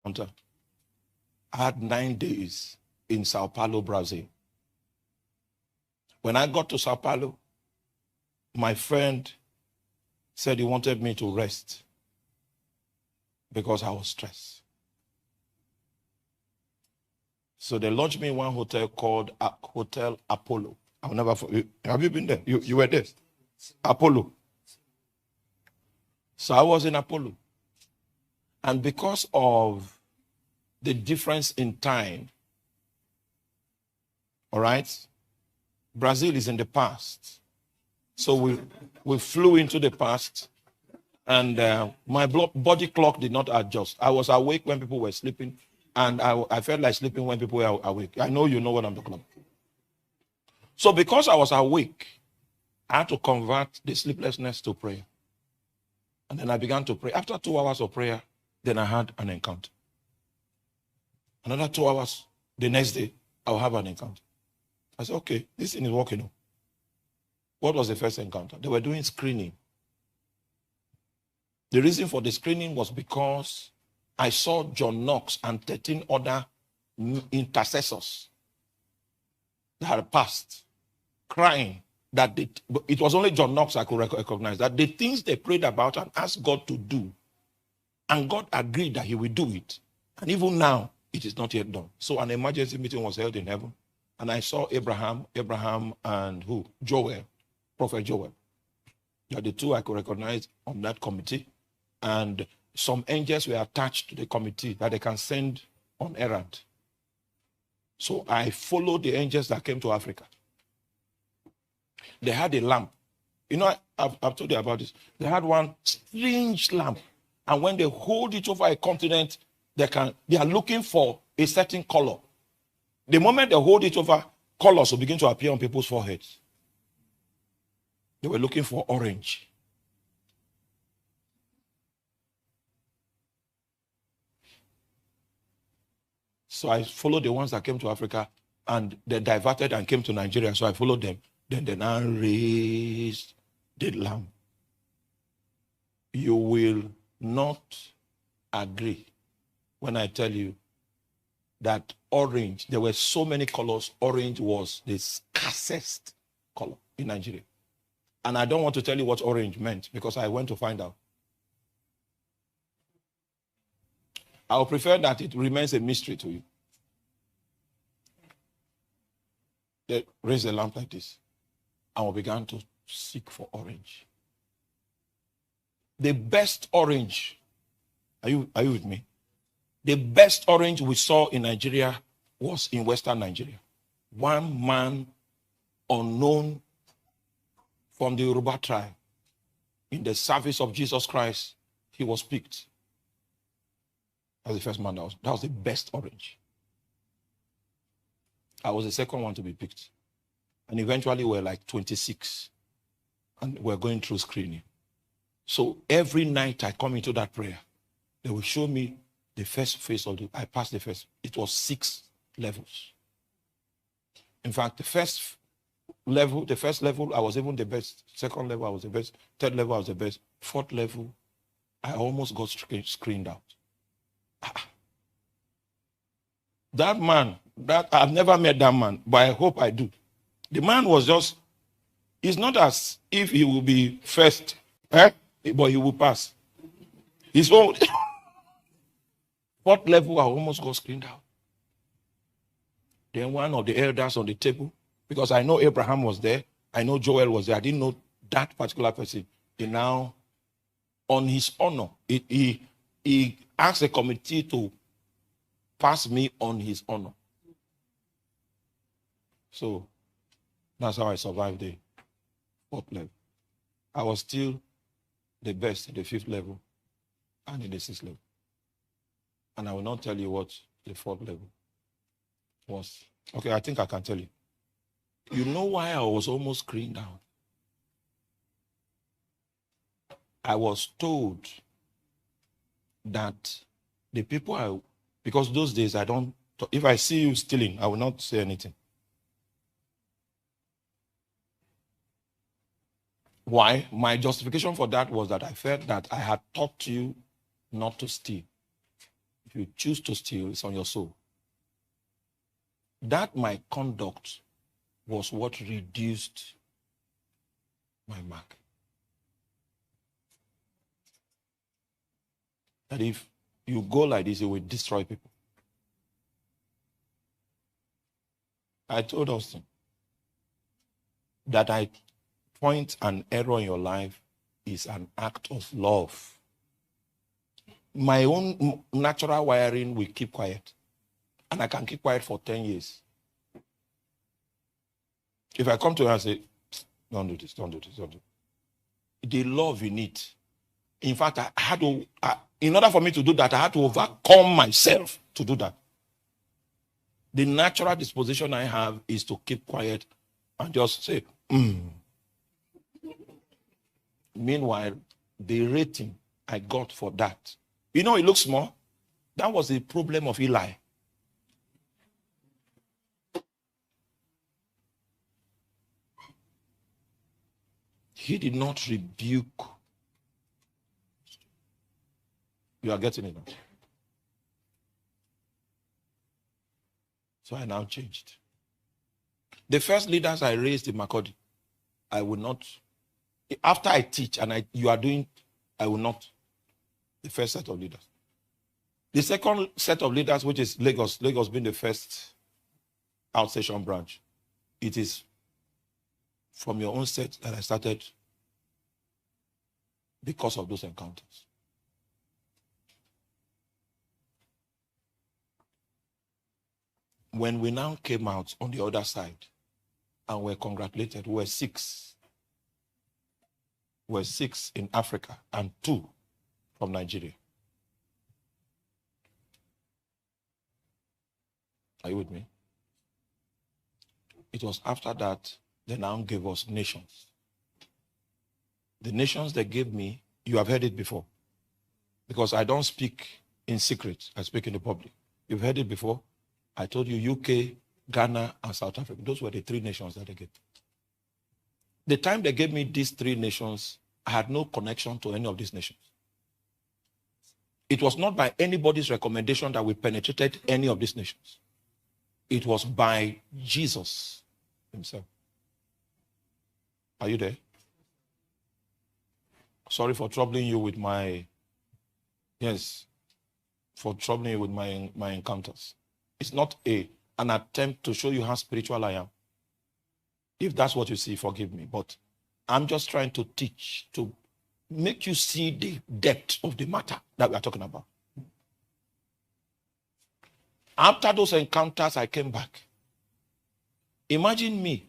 I had 9 days in Sao Paulo, Brazil. When I got to Sao Paulo, my friend said he wanted me to rest because I was stressed. So they launched me in one hotel called Hotel Apollo. I'll never forget. Have you been there? You were there? Apollo. So I was in Apollo. And because of the difference in time, all right, Brazil is in the past. So we flew into the past, and my body clock did not adjust. I was awake when people were sleeping, and I felt like sleeping when people were awake. I know you know what I'm talking about. So because I was awake, I had to convert the sleeplessness to prayer. And then I began to pray. After 2 hours of prayer, then I had an encounter. Another 2 hours, the next day, I'll have an encounter. I said, okay, this thing is working. What was the first encounter? They were doing screening. The reason for the screening was because I saw John Knox and 13 other intercessors that had passed, crying that it was only John Knox I could recognize, that the things they prayed about and asked God to do, and God agreed that he will do it. And even now, it is not yet done. So an emergency meeting was held in heaven, and I saw Abraham, and who? Joel, Prophet Joel. They are the two I could recognize on that committee. And some angels were attached to the committee that they can send on errand. So I followed the angels that came to Africa. They had a lamp. You know, I've told you about this. They had one strange lamp. And when they hold it over a continent, they are looking for a certain color. The moment they hold it over, colors will begin to appear on people's foreheads. They were looking for orange. So I followed the ones that came to Africa, and they diverted and came to Nigeria. So I followed them. Then they now raised the lamp. You will not agree when I tell you that orange, there were so many colors, orange was the scarcest color in Nigeria. And I don't want to tell you what orange meant because I went to find out. I would prefer that it remains a mystery to you. They raised the lamp like this, and we began to seek for orange. The best orange, are you with me? The best orange we saw in Nigeria was in Western Nigeria. One man, unknown, from the Yoruba tribe, in the service of Jesus Christ, he was picked. That was the first man that was the best orange. I was the second one to be picked. And eventually we're like 26. And we're going through screening. So every night I come into that prayer, they will show me the first phase of I passed the first. It was 6 levels. In fact, the first level, I was even the best. Second level, I was the best. Third level, I was the best. Fourth level, I almost got screened out. That man, I've never met that man, but I hope I do. The man was just, it's not as if he will be first, but he will pass. His own fourth level, I almost got screened out. Then one of the elders on the table, because I know Abraham was there, I know Joel was there, I didn't know that particular person. He now, on his honor, he asked the committee to pass me on his honor. So that's how I survived the 4th level. I was still the best in the 5th level and in the 6th level. And I will not tell you what the 4th level was. Okay, I think I can tell you. You know why I was almost screened out? I was told that the people because those days if I see you stealing, I will not say anything. Why? My justification for that was that I felt that I had taught you not to steal. If you choose to steal, it's on your soul. That my conduct was what reduced my mark. That if you go like this, it will destroy people. I told Austin that I point an error in your life is an act of love. My own natural wiring will keep quiet. And I can keep quiet for 10 years. If I come to you and say, don't do this, don't do this, don't do this. The love in it. In fact, I had to, in order for me to do that, I had to overcome myself to do that. The natural disposition I have is to keep quiet and just say, Meanwhile, the rating I got for that, it looks small. That was the problem of Eli. He did not rebuke. You are getting it now. So I now changed. The first leaders I raised in Makodi, I will not. After I teach and you are doing, I will not. The first set of leaders. The second set of leaders, which is Lagos being the first outstation branch, it is from your own set that I started because of those encounters. When we now came out on the other side and were congratulated, we were 6. We were 6 in Africa and 2 from Nigeria. Are you with me? It was after that they now gave us nations. The nations they gave me, you have heard it before. Because I don't speak in secret, I speak in the public. You've heard it before. I told you UK, Ghana, and South Africa. Those were the 3 nations that they gave. The time they gave me these 3 nations, I had no connection to any of these nations. It was not by anybody's recommendation that we penetrated any of these nations. It was by Jesus himself. Are you there? Sorry for troubling you with my encounters. It's not an attempt to show you how spiritual I am. If that's what you see, forgive me. But I'm just trying to teach, to make you see the depth of the matter that we are talking about. After those encounters, I came back. Imagine me.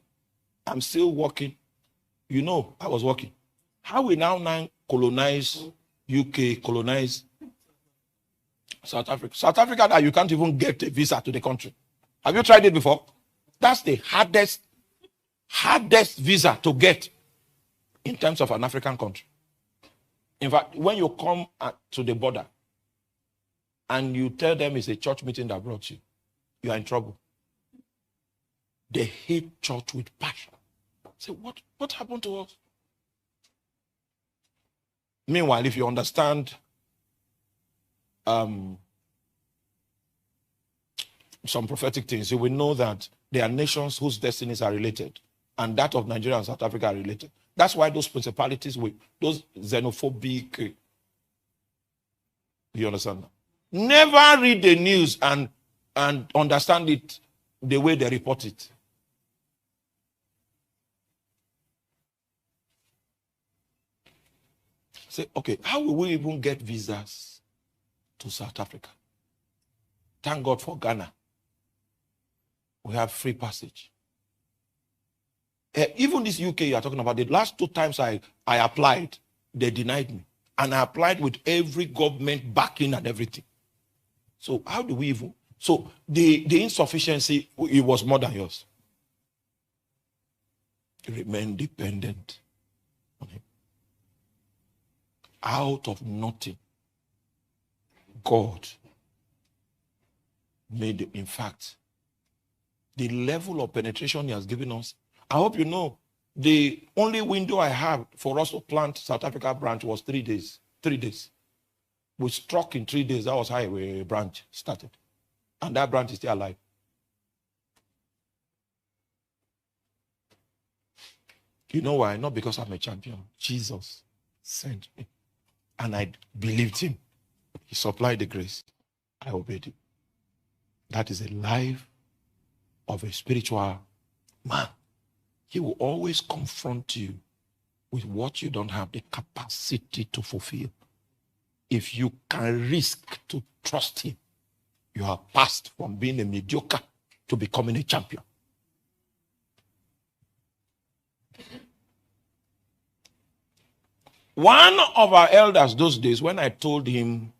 I'm still working. I was working. How we now colonize UK, colonize South Africa. South Africa, that you can't even get a visa to the country. Have you tried it before? That's the hardest visa to get in terms of an African country. In fact, when you come to the border and you tell them it's a church meeting that brought you, you are in trouble. They hate church with passion. Say, what happened to us? Meanwhile, if you understand some prophetic things, you will know that there are nations whose destinies are related, and that of Nigeria and South Africa are related. That's why those principalities, those xenophobic, you understand that? Never read the news and understand it the way they report it. Say, okay, how will we even get visas to South Africa? Thank God for Ghana. We have free passage. Even this UK you are talking about, the last 2 times I applied, they denied me. And I applied with every government backing and everything. So how do we even? So the insufficiency, it was more than yours. Remain dependent on him. Out of nothing, God made, in fact, the level of penetration he has given us. I hope you know, the only window I have for us to plant South Africa branch was 3 days. 3 days. We struck in 3 days. That was how a branch started. And that branch is still alive. You know why? Not because I'm a champion. Jesus sent me. And I believed him. He supplied the grace. I obeyed him. That is a life of a spiritual man. He will always confront you with what you don't have the capacity to fulfill. If you can risk to trust him, you have passed from being a mediocre to becoming a champion. One of our elders those days, when I told him